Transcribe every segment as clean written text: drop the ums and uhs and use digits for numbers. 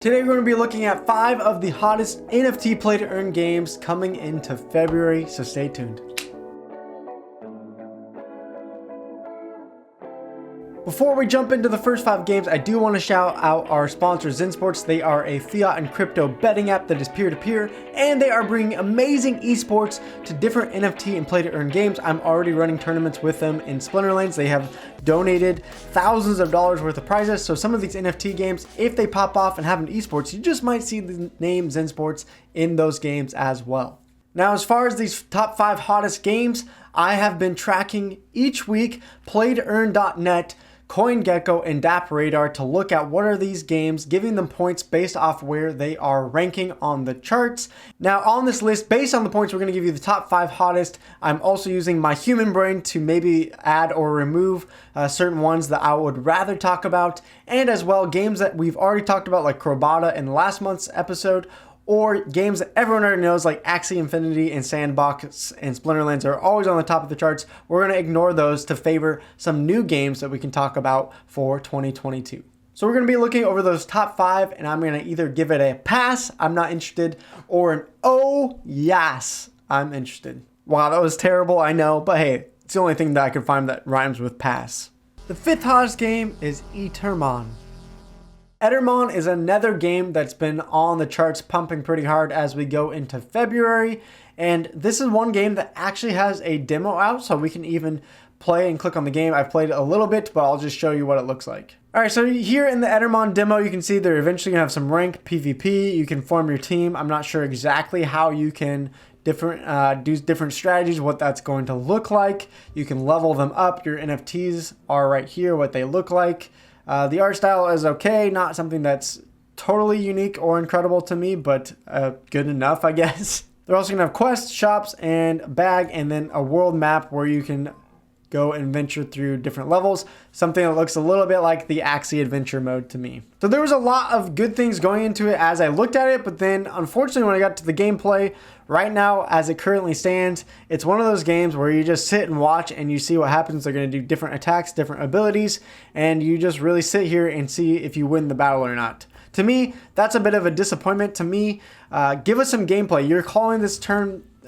Today we're going to be looking at 5 of the hottest NFT play to earn games coming into February, so stay tuned. Before we jump into the first 5 games, I do want to shout out our sponsor ZenSports. They are a fiat and crypto betting app that is peer-to-peer, and they are bringing amazing esports to different NFT and play to earn games. I'm already running tournaments with them in Splinterlands. They have donated thousands of dollars worth of prizes, so some of these NFT games, if they pop off and have an esports, you just might see the name ZenSports in those games as well. Now, as far as these top 5 hottest games, I have been tracking each week playtoearn.net, CoinGecko, and dappradar to look at what are these games, giving them points based off where they are ranking on the charts. Now on this list, based on the points, we're going to give you the top 5 hottest. I'm also using my human brain to maybe add or remove certain ones that I would rather talk about, and as well games that we've already talked about like Crobata in last month's episode, or games that everyone already knows like Axie Infinity and Sandbox and Splinterlands are always on the top of the charts. We're going to ignore those to favor some new games that we can talk about for 2022. So we're going to be looking over those top 5, and I'm going to either give it a pass, I'm not interested, or an oh yes, I'm interested. Wow, that was terrible, I know, but hey, it's the only thing that I could find that rhymes with pass. The 5th hottest game is Etermon. Etermon is another game that's been on the charts pumping pretty hard as we go into February, and this is one game that actually has a demo out, so we can even play and click on the game. I've played it a little bit, but I'll just show you what it looks like. Alright, so here in the Etermon demo, you can see they're eventually going to have some rank PvP. You can form your team. I'm not sure exactly how you can do different strategies, what that's going to look like. You can level them up. Your NFTs are right here, what they look like. The art style is okay, not something that's totally unique or incredible to me, but good enough, I guess. They're also going to have quests, shops, and bag, and then a world map where you can go and venture through different levels. Something that looks a little bit like the Axie adventure mode to me. So there was a lot of good things going into it as I looked at it, but then unfortunately when I got to the gameplay, right now as it currently stands, it's one of those games where you just sit and watch and you see what happens. They're going to do different attacks, different abilities, and you just really sit here and see if you win the battle or not. To me, that's a bit of a disappointment. To me, give us some gameplay. You're calling this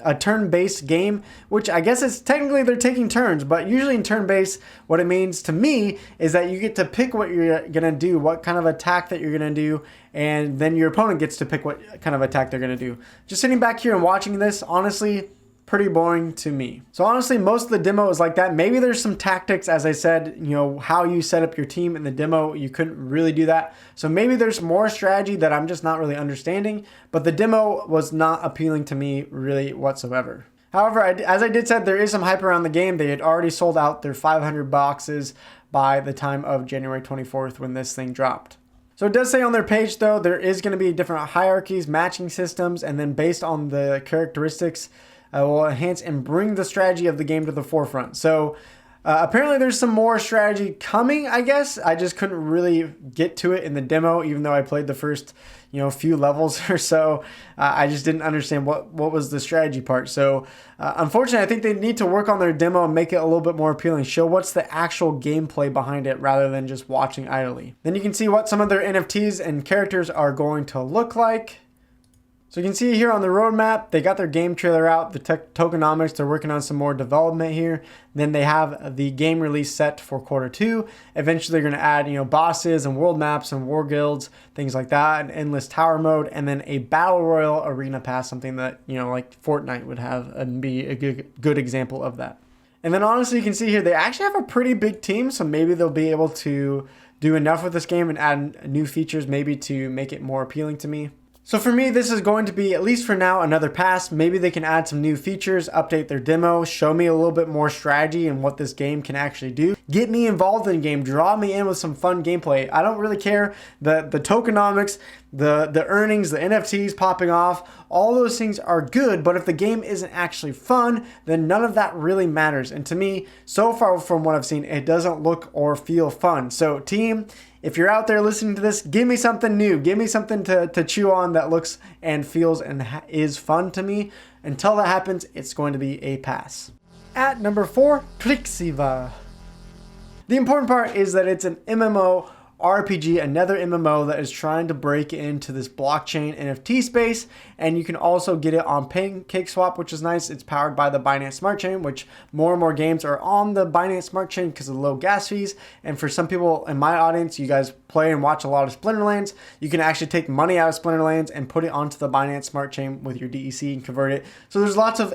a turn-based game, which I guess it's technically they're taking turns, but usually in turn-based, what it means to me is that you get to pick what you're gonna do, what kind of attack that you're gonna do, and then your opponent gets to pick what kind of attack they're gonna do. Just sitting back here and watching this, honestly, pretty boring to me. So honestly, most of the demo is like that. Maybe there's some tactics, as I said, you know, how you set up your team in the demo, you couldn't really do that. So maybe there's more strategy that I'm just not really understanding, but the demo was not appealing to me really whatsoever. However, as I did said, there is some hype around the game. They had already sold out their 500 boxes by the time of January 24th when this thing dropped. So it does say on their page though, there is going to be different hierarchies, matching systems, and then based on the characteristics, will enhance and bring the strategy of the game to the forefront. So apparently there's some more strategy coming, I guess. I just couldn't really get to it in the demo, even though I played the first, few levels or so. I just didn't understand what was the strategy part. So unfortunately, I think they need to work on their demo and make it a little bit more appealing. Show what's the actual gameplay behind it rather than just watching idly. Then you can see what some of their NFTs and characters are going to look like. So you can see here on the roadmap, they got their game trailer out, the tokenomics, they're working on some more development here. Then they have the game release set for Q2. Eventually they're going to add, bosses and world maps and war guilds, things like that, an endless tower mode, and then a battle royal arena pass, something that, like Fortnite would have and be a good example of that. And then honestly, you can see here, they actually have a pretty big team, so maybe they'll be able to do enough with this game and add new features maybe to make it more appealing to me. So for me, this is going to be, at least for now, another pass. Maybe they can add some new features, update their demo, show me a little bit more strategy and what this game can actually do. Get me involved in the game, draw me in with some fun gameplay. I don't really care. The tokenomics, the earnings, the NFTs popping off, all those things are good, but if the game isn't actually fun, then none of that really matters. And to me, so far from what I've seen, it doesn't look or feel fun. So team, if you're out there listening to this, give me something new. Give me something to chew on that looks and feels and is fun to me. Until that happens, it's going to be a pass. At number 4, Kryxivia. The important part is that it's an MMO RPG, another MMO that is trying to break into this blockchain NFT space. And you can also get it on PancakeSwap, which is nice. It's powered by the Binance Smart Chain, which more and more games are on the Binance Smart Chain because of the low gas fees. And for some people in my audience, you guys play and watch a lot of Splinterlands, you can actually take money out of Splinterlands and put it onto the Binance Smart Chain with your DEC and convert it. So there's lots of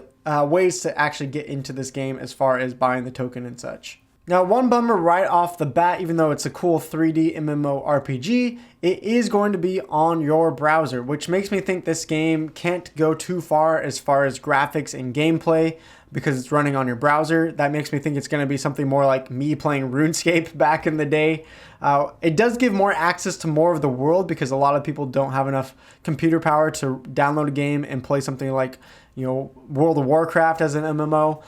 ways to actually get into this game as far as buying the token and such. Now, one bummer right off the bat, even though it's a cool 3D MMORPG, it is going to be on your browser, which makes me think this game can't go too far as graphics and gameplay because it's running on your browser. That makes me think it's going to be something more like me playing RuneScape back in the day. It does give more access to more of the world because a lot of people don't have enough computer power to download a game and play something like, World of Warcraft as an MMO.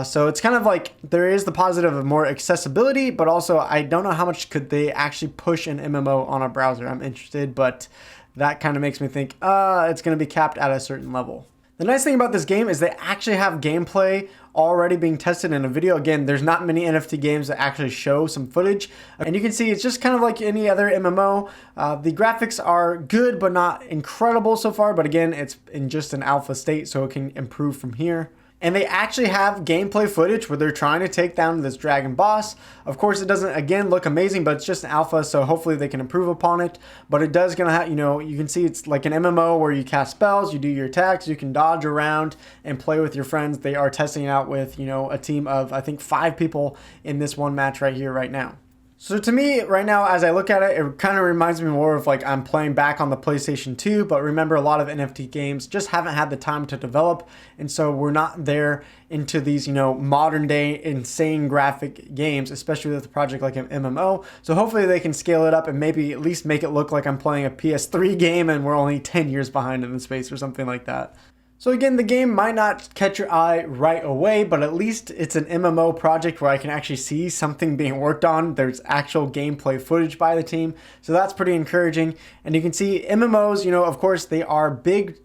So it's kind of like there is the positive of more accessibility, but also I don't know how much could they actually push an MMO on a browser. I'm interested, but that kind of makes me think it's going to be capped at a certain level. The nice thing about this game is they actually have gameplay already being tested in a video. Again, there's not many NFT games that actually show some footage. And you can see it's just kind of like any other MMO. The graphics are good, but not incredible so far. But again, it's in just an alpha state, so it can improve from here. And they actually have gameplay footage where they're trying to take down this dragon boss. Of course, it doesn't, again, look amazing, but it's just an alpha, so hopefully they can improve upon it. But it does gonna have, you can see it's like an MMO where you cast spells, you do your attacks, you can dodge around and play with your friends. They are testing it out with, a team of, I think, 5 people in this one match right here, right now. So to me, right now, as I look at it, it kind of reminds me more of like I'm playing back on the PlayStation 2, but remember a lot of NFT games just haven't had the time to develop, and so we're not there into these, modern day insane graphic games, especially with a project like an MMO. So hopefully they can scale it up and maybe at least make it look like I'm playing a PS3 game and we're only 10 years behind in the space or something like that. So again, the game might not catch your eye right away, but at least it's an MMO project where I can actually see something being worked on. There's actual gameplay footage by the team, so that's pretty encouraging. And you can see MMOs, of course, they are big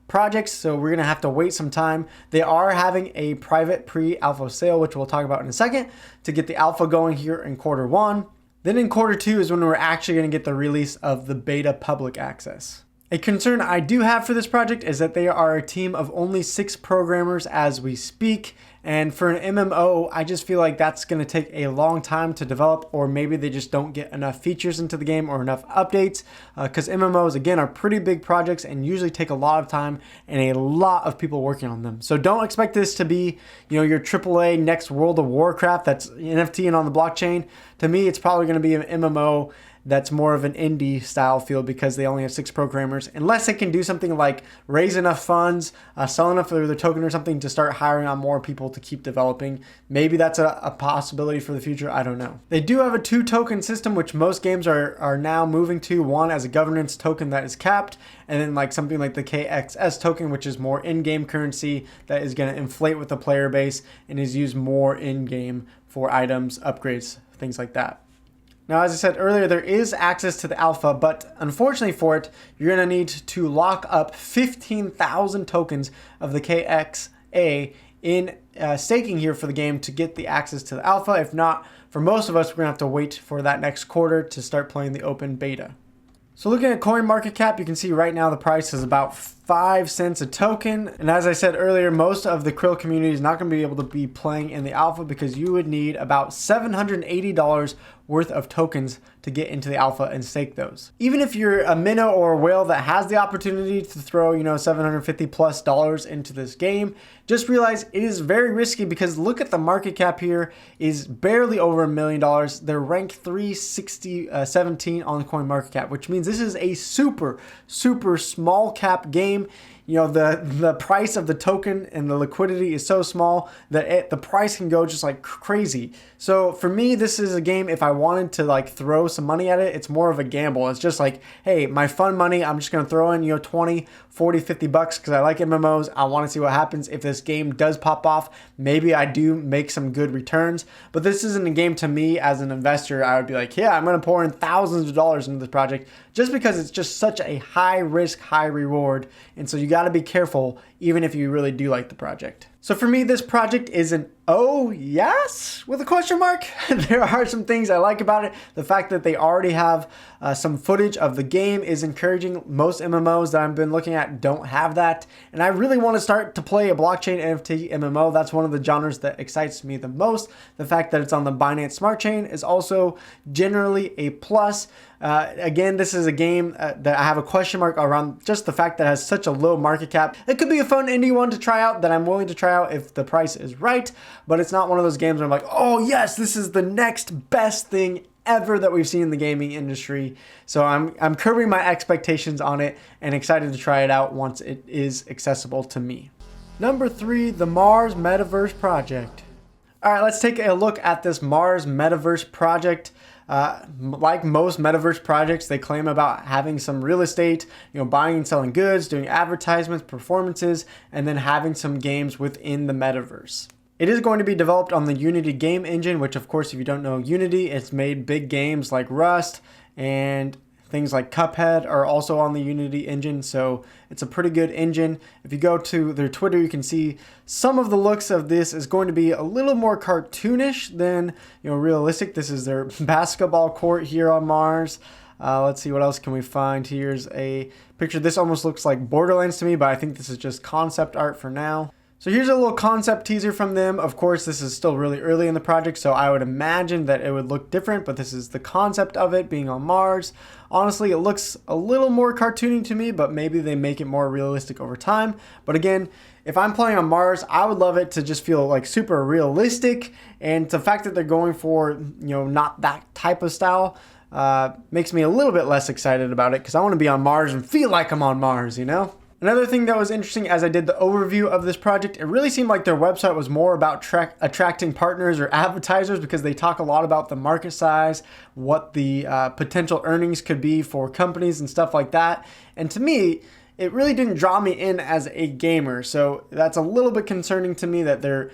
projects, so we're gonna have to wait some time. They are having a private pre-alpha sale, which we'll talk about in a second, to get the alpha going here in Q1. Then in Q2 is when we're actually gonna get the release of the beta public access. A concern I do have for this project is that they are a team of only 6 programmers as we speak. And for an MMO, I just feel like that's going to take a long time to develop, or maybe they just don't get enough features into the game or enough updates. Because MMOs, again, are pretty big projects and usually take a lot of time and a lot of people working on them. So don't expect this to be, your AAA next World of Warcraft that's NFT and on the blockchain. To me, it's probably going to be an MMO that's more of an indie style feel because they only have 6 programmers, unless they can do something like raise enough funds, sell enough of their token or something to start hiring on more people to keep developing. Maybe that's a possibility for the future. I don't know. They do have a 2 token system, which most games are now moving to. One as a governance token that is capped, and then like something like the KXS token, which is more in-game currency that is going to inflate with the player base and is used more in-game for items, upgrades, things like that. Now, as I said earlier, there is access to the alpha, but unfortunately for it, you're going to need to lock up 15,000 tokens of the KXA in staking here for the game to get the access to the alpha. If not, for most of us, we're going to have to wait for that next quarter to start playing the open beta. So looking at CoinMarketCap, you can see right now the price is about 5 cents a token. And as I said earlier, most of the Krill community is not going to be able to be playing in the alpha because you would need about $780 worth of tokens to get into the alpha and stake those. Even if you're a minnow or a whale that has the opportunity to throw, $750+ into this game, just realize it is very risky because look at the market cap here is barely over $1 million. They're ranked 317 on CoinMarketCap, which means this is a super small cap game. The price of the token and the liquidity is so small that the price can go just like crazy. So for me, this is a game, if I wanted to like throw some money at it, it's more of a gamble. It's just like, hey, my fun money, I'm just going to throw in, 20, 40, 50 bucks because I like MMOs. I want to see what happens. If this game does pop off, maybe I do make some good returns. But this isn't a game to me as an investor. I would be like, yeah, I'm going to pour in thousands of dollars into this project just because it's just such a high risk, high reward. And so you got to be careful even if you really do like the project. So for me, this project is an oh yes with a question mark. There are some things I like about it. The fact that they already have some footage of the game is encouraging. Most MMOs that I've been looking at don't have that. And I really want to start to play a blockchain NFT MMO. That's one of the genres that excites me the most. The fact that it's on the Binance Smart Chain is also generally a plus. Again, this is a game that I have a question mark around just the fact that it has such a low market cap. It could be a fun indie one to try out that I'm willing to try out if the price is right, but it's not one of those games where I'm like, oh yes, this is the next best thing ever that we've seen in the gaming industry. So I'm curbing my expectations on it and excited to try it out once it is accessible to me. Number 3, the Mars Metaverse project. All right, let's take a look at this Mars Metaverse project. Like most Metaverse projects, they claim about having some real estate, buying and selling goods, doing advertisements, performances, and then having some games within the Metaverse. It is going to be developed on the Unity game engine, which of course, if you don't know Unity, it's made big games like Rust, and things like Cuphead are also on the Unity engine, so it's a pretty good engine. If you go to their Twitter, you can see some of the looks of this is going to be a little more cartoonish than realistic. This is their basketball court here on Mars. Let's see, what else can we find? Here's a picture. This almost looks like Borderlands to me, but I think this is just concept art for now. So here's a little concept teaser from them. Of course, this is still really early in the project, so I would imagine that it would look different, but this is the concept of it being on Mars. Honestly, it looks a little more cartoony to me, but maybe they make it more realistic over time. But again, if I'm playing on Mars, I would love it to just feel like super realistic, and the fact that they're going for, not that type of style makes me a little bit less excited about it, because I want to be on Mars and feel like I'm on Mars, Another thing that was interesting as I did the overview of this project, it really seemed like their website was more about attracting partners or advertisers, because they talk a lot about the market size, what the potential earnings could be for companies and stuff like that. And to me, it really didn't draw me in as a gamer. So that's a little bit concerning to me that they're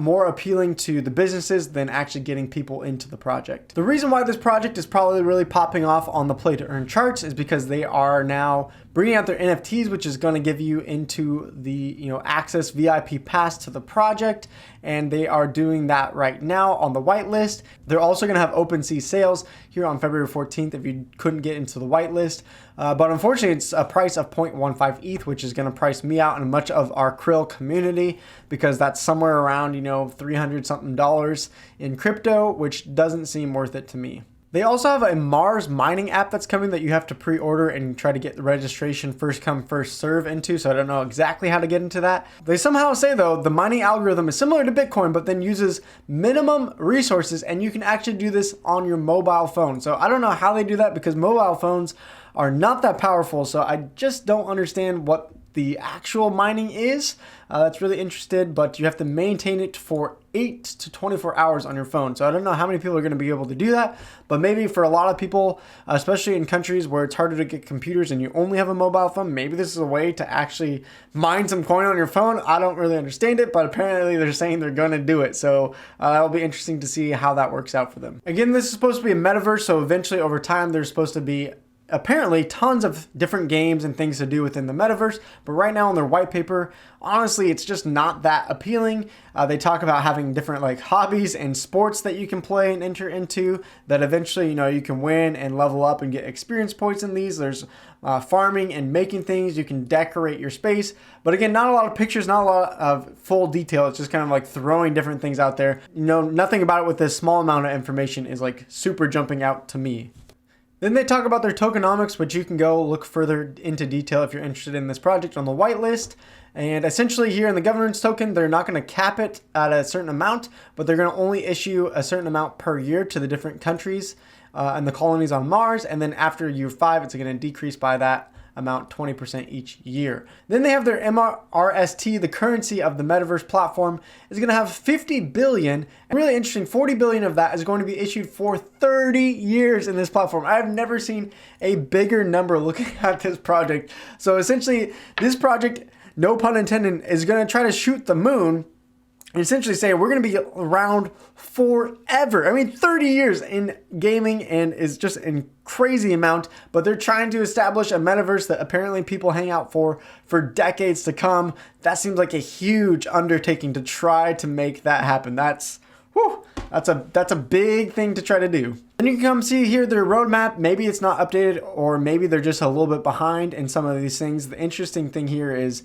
more appealing to the businesses than actually getting people into the project. The reason why this project is probably really popping off on the play to earn charts is because they are now bringing out their NFTs, which is going to give you into the access VIP pass to the project, and they are doing that right now on the whitelist. They're also going to have OpenSea sales here on February 14th if you couldn't get into the whitelist. But unfortunately, it's a price of 0.15 ETH, which is going to price me out and much of our Krill community, because that's somewhere around 300 something dollars in crypto, which doesn't seem worth it to me. They also have a Mars mining app that's coming that you have to pre-order and try to get the registration first come first serve into, so I don't know exactly how to get into that. They somehow say though the mining algorithm is similar to Bitcoin, but then uses minimum resources, and you can actually do this on your mobile phone. So I don't know how they do that, because mobile phones are not that powerful, so I just don't understand what the actual mining is. That's really interested, but you have to maintain it for 8 to 24 hours on your phone. So I don't know how many people are going to be able to do that, but maybe for a lot of people, especially in countries where it's harder to get computers and you only have a mobile phone, maybe this is a way to actually mine some coin on your phone. I don't really understand it, but apparently they're saying they're going to do it. So that'll be interesting to see how that works out for them. Again, this is supposed to be a metaverse, so eventually over time there's supposed to be apparently tons of different games and things to do within the metaverse, but right now on their white paper, honestly, it's just not that appealing. They talk about having different hobbies and sports that you can play and enter into that eventually, you can win and level up and get experience points in these. There's farming and making things. You can decorate your space, but again, not a lot of pictures, not a lot of full detail. It's just kind of throwing different things out there. Nothing about it with this small amount of information is super jumping out to me. Then they talk about their tokenomics, which you can go look further into detail if you're interested in this project on the whitelist. And essentially here in the governance token, they're not going to cap it at a certain amount, but they're going to only issue a certain amount per year to the different countries and the colonies on Mars. And then after year 5, it's going to decrease by that amount 20% each year. Then they have their MRST, the currency of the Metaverse platform, is going to have 50 billion. And really interesting, 40 billion of that is going to be issued for 30 years in this platform. I have never seen a bigger number looking at this project. So essentially, this project, no pun intended, is going to try to shoot the moon and essentially say we're going to be around forever. I mean, 30 years in gaming and is just a crazy amount, but they're trying to establish a metaverse that apparently people hang out for decades to come. That seems like a huge undertaking to try to make that happen. That's a big thing to try to do. And you can come see here their roadmap. Maybe it's not updated, or maybe they're just a little bit behind in some of these things. The interesting thing here is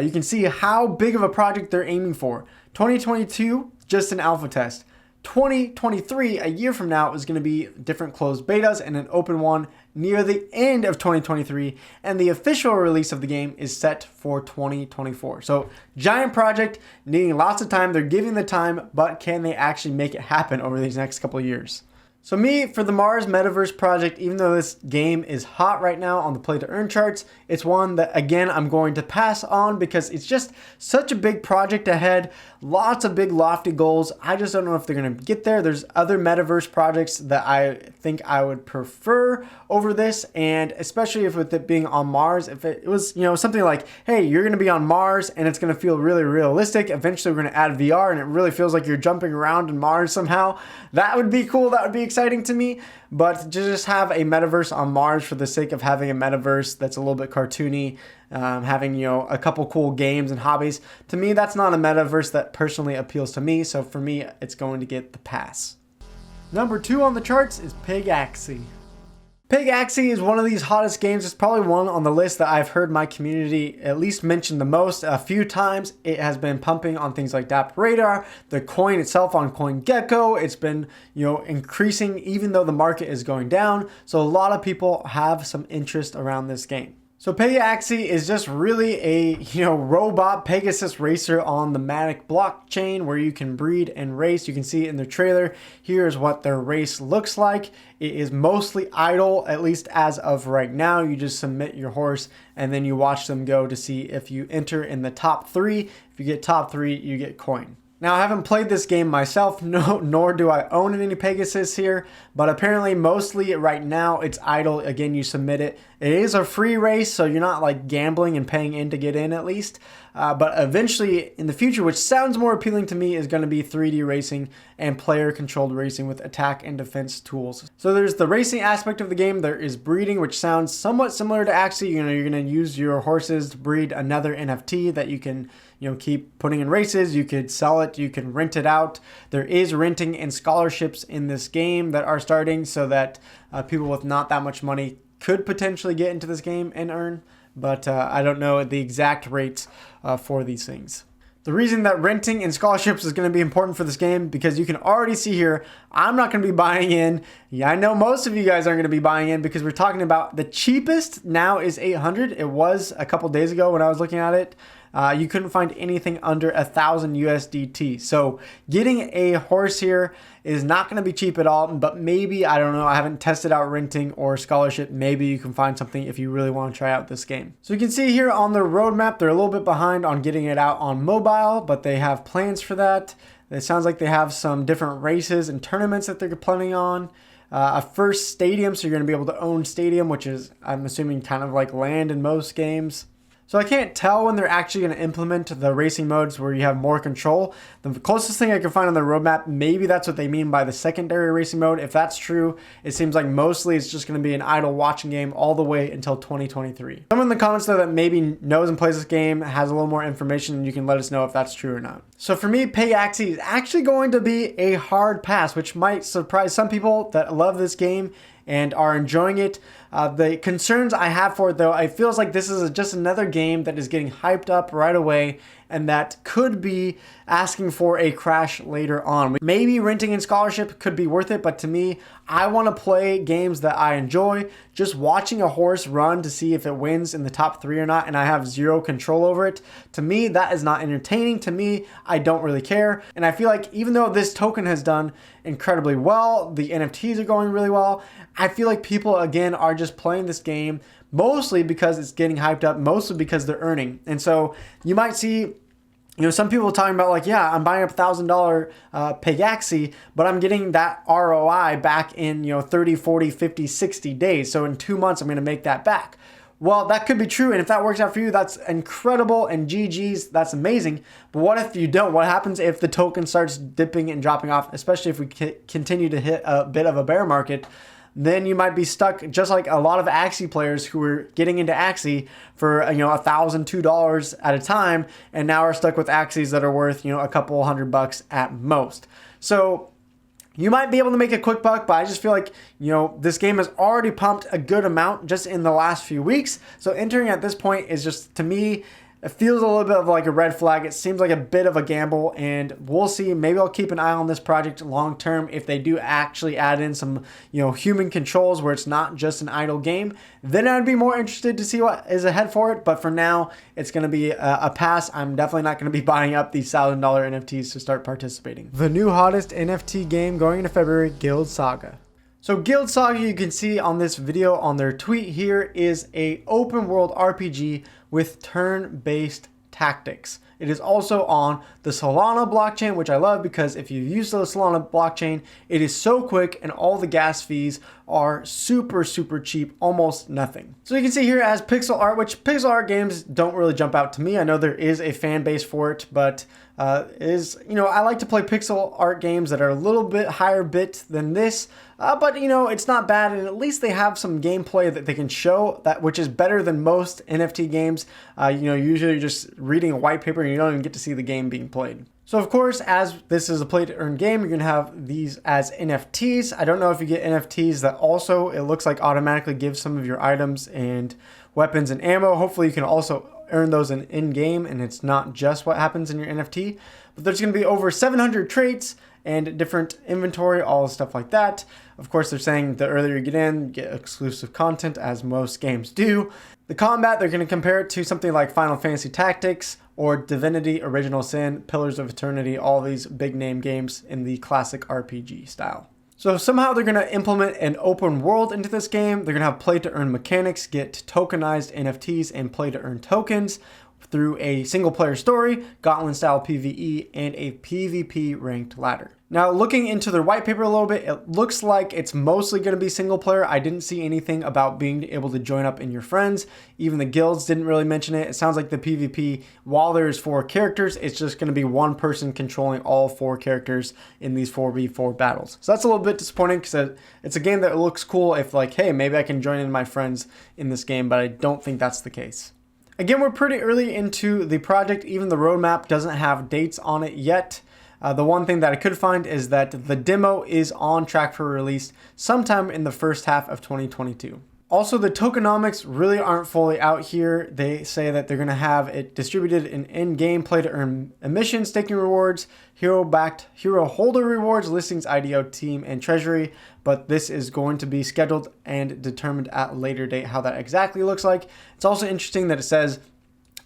you can see how big of a project they're aiming for. 2022, just an alpha test. 2023, a year from now, is going to be different closed betas and an open one near the end of 2023. And the official release of the game is set for 2024. So giant project, needing lots of time. They're giving the time, but can they actually make it happen over these next couple of years? So me, for the Mars Metaverse project, even though this game is hot right now on the play to earn charts, it's one that, again, I'm going to pass on because it's just such a big project ahead. Lots of big lofty goals. I just don't know if they're going to get there. There's other Metaverse projects that I think I would prefer over this, and especially if with it being on Mars, if it was, something like, hey, you're going to be on Mars and it's going to feel really realistic. Eventually we're going to add VR and it really feels like you're jumping around in Mars somehow. That would be cool. That would be exciting to me. But to just have a metaverse on Mars for the sake of having a metaverse that's a little bit cartoony, having a couple cool games and hobbies, to me that's not a metaverse that personally appeals to me. So for me, it's going to get the pass. Number 2 on the charts is PigAxi. PigAxi is one of these hottest games. It's probably one on the list that I've heard my community at least mention the most. A few times it has been pumping on things like dappradar, the coin itself on coingecko. It's been, increasing even though the market is going down. So a lot of people have some interest around this game. So PigAxi is just really a robot Pegasus racer on the Matic blockchain where you can breed and race. You can see it in the trailer. Here's what their race looks like. It is mostly idle, at least as of right now. You just submit your horse and then you watch them go to see if you enter in the top 3. If you get top 3, you get coin. Now, I haven't played this game myself, nor do I own any Pegasus here, but apparently mostly right now it's idle. Again, you submit it. It is a free race, so you're not like gambling and paying in to get in at least. But eventually in the future, which sounds more appealing to me, is going to be 3D racing and player-controlled racing with attack and defense tools. So there's the racing aspect of the game. There is breeding, which sounds somewhat similar to Axie. You're going to use your horses to breed another NFT that you can keep putting in races. You could sell it, you can rent it out. There is renting and scholarships in this game that are starting so that people with not that much money could potentially get into this game and earn, but I don't know the exact rates for these things. The reason that renting and scholarships is going to be important for this game, because you can already see here, I'm not going to be buying in. Yeah, I know most of you guys aren't going to be buying in because we're talking about the cheapest now is 800. It was a couple days ago when I was looking at it. You couldn't find anything under 1,000 USDT. So getting a horse here is not going to be cheap at all, but maybe, I don't know, I haven't tested out renting or scholarship. Maybe you can find something if you really want to try out this game. So you can see here on their roadmap, they're a little bit behind on getting it out on mobile, but they have plans for that. It sounds like they have some different races and tournaments that they're planning on. A first stadium, so you're going to be able to own stadium, which is, I'm assuming, kind of like land in most games. So I can't tell when they're actually going to implement the racing modes where you have more control. The closest thing I can find on the roadmap, maybe that's what they mean by the secondary racing mode. If that's true, it seems like mostly it's just going to be an idle watching game all the way until 2023. Someone in the comments though that maybe knows and plays this game has a little more information, and you can let us know if that's true or not. So for me, PigAxi is actually going to be a hard pass, which might surprise some people that love this game and are enjoying it. The concerns I have for it though, it feels like this is just another game that is getting hyped up right away and that could be asking for a crash later on. Maybe renting and scholarship could be worth it, but to me, I want to play games that I enjoy. Just watching a horse run to see if it wins in the top 3 or not, and I have zero control over it. To me, that is not entertaining. To me, I don't really care. And I feel like even though this token has done incredibly well, the NFTs are going really well, I feel like people, again, are just playing this game mostly because it's getting hyped up, mostly because they're earning. And so you might see some people talking about like, yeah, I'm buying up $1,000 PigAxi, but I'm getting that ROI back in 30, 40, 50, 60 days. So in 2 months, I'm going to make that back. Well, that could be true, and if that works out for you, that's incredible, and GG's, that's amazing. But what if you don't? What happens if the token starts dipping and dropping off, especially if we continue to hit a bit of a bear market? Then you might be stuck just like a lot of Axie players who were getting into Axie for $1,000, $2 at a time, and now are stuck with Axies that are worth a couple $100 at most. So you might be able to make a quick buck, but I just feel like, this game has already pumped a good amount just in the last few weeks. So entering at this point is just, to me, it feels a little bit of like a red flag. It seems like a bit of a gamble, and we'll see. Maybe I'll keep an eye on this project long term if they do actually add in some, human controls where it's not just an idle game. Then I'd be more interested to see what is ahead for it. But for now, it's going to be a pass. I'm definitely not going to be buying up these $1,000 NFTs to start participating. The new hottest NFT game going into February, Guild Saga. So Guild Saga, you can see on this video on their tweet here, is a open world RPG with turn-based tactics. It is also on the Solana blockchain, which I love because if you use the Solana blockchain, it is so quick and all the gas fees are super, super cheap, almost nothing. So you can see here it has pixel art, which pixel art games don't really jump out to me. I know there is a fan base for it, but I like to play pixel art games that are a little bit higher bit than this, but it's not bad, and at least they have some gameplay that they can show, which is better than most NFT games. Usually you're just reading a white paper and you don't even get to see the game being played. So of course, as this is a play to earn game, you're gonna have these as NFTs. I don't know if you get NFTs that also, it looks like, automatically give some of your items and weapons and ammo. Hopefully you can also earn those in-game, and it's not just what happens in your NFT. But there's going to be over 700 traits and different inventory, all stuff like that. Of course, they're saying the earlier you get exclusive content, as most games do. The combat, they're going to compare it to something like Final Fantasy Tactics or Divinity Original Sin, Pillars of Eternity, all these big name games in the classic RPG style. So somehow they're going to implement an open world into this game. They're going to have play to earn mechanics, get tokenized NFTs, and play to earn tokens through a single player story, Gauntlet style PvE, and a PvP ranked ladder. Now, looking into their white paper a little bit, it looks like it's mostly going to be single player. I didn't see anything about being able to join up in your friends. Even the guilds didn't really mention it. It sounds like the PvP, while there's 4 characters, it's just going to be one person controlling all 4 characters in these 4v4 battles. So that's a little bit disappointing because it's a game that looks cool if like, hey, maybe I can join in my friends in this game, but I don't think that's the case. Again, we're pretty early into the project. Even the roadmap doesn't have dates on it yet. The one thing that I could find is that the demo is on track for release sometime in the first half of 2022. Also, the tokenomics really aren't fully out here. They say that they're going to have it distributed in-game play to earn emission staking rewards, hero-backed hero holder rewards, listings, IDO, team, and treasury. But this is going to be scheduled and determined at a later date how that exactly looks like. It's also interesting that it says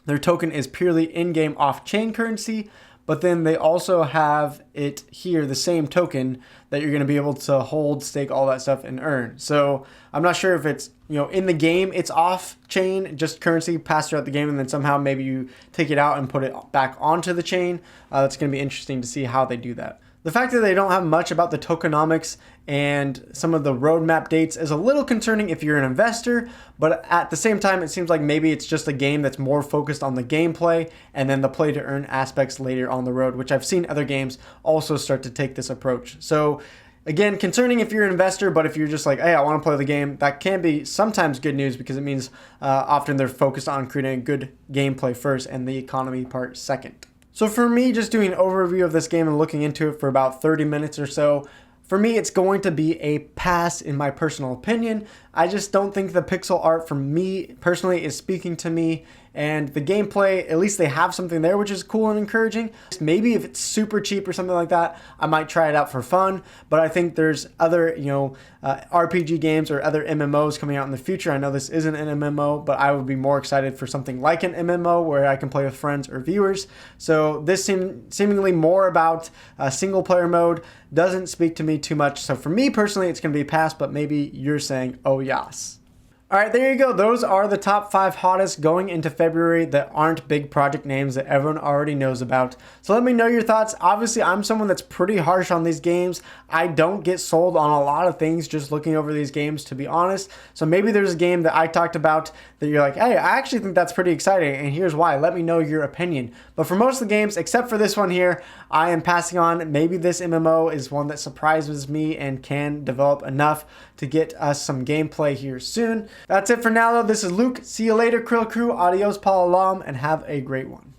their token is purely in-game off-chain currency, but then they also have it here, the same token that you're going to be able to hold, stake, all that stuff, and earn. So I'm not sure if it's, in the game, it's off-chain, just currency passed throughout the game, and then somehow maybe you take it out and put it back onto the chain. That's going to be interesting to see how they do that. The fact that they don't have much about the tokenomics and some of the roadmap dates is a little concerning if you're an investor, but at the same time, it seems like maybe it's just a game that's more focused on the gameplay and then the play to earn aspects later on the road, which I've seen other games also start to take this approach. So again, concerning if you're an investor, but if you're just like, hey, I want to play the game, that can be sometimes good news because it means often they're focused on creating good gameplay first and the economy part second. So for me, just doing an overview of this game and looking into it for about 30 minutes or so, for me, it's going to be a pass in my personal opinion. I just don't think the pixel art for me personally is speaking to me, and the gameplay, at least they have something there, which is cool and encouraging. Maybe if it's super cheap or something like that, I might try it out for fun, but I think there's other, RPG games or other MMOs coming out in the future. I know this isn't an MMO, but I would be more excited for something like an MMO where I can play with friends or viewers. So this seemingly more about single player mode doesn't speak to me too much. So for me personally, it's going to be a pass, but maybe you're saying, oh, yes. All right, there you go. Those are the top 5 hottest going into February that aren't big project names that everyone already knows about. So let me know your thoughts. Obviously, I'm someone that's pretty harsh on these games. I don't get sold on a lot of things just looking over these games, to be honest. So maybe there's a game that I talked about that you're like, hey, I actually think that's pretty exciting, and here's why. Let me know your opinion. But for most of the games, except for this one here, I am passing on. Maybe this MMO is one that surprises me and can develop enough to get us some gameplay here soon. That's it for now, though. This is Luke. See you later, Krill Crew. Adios, Paul Alam, and have a great one.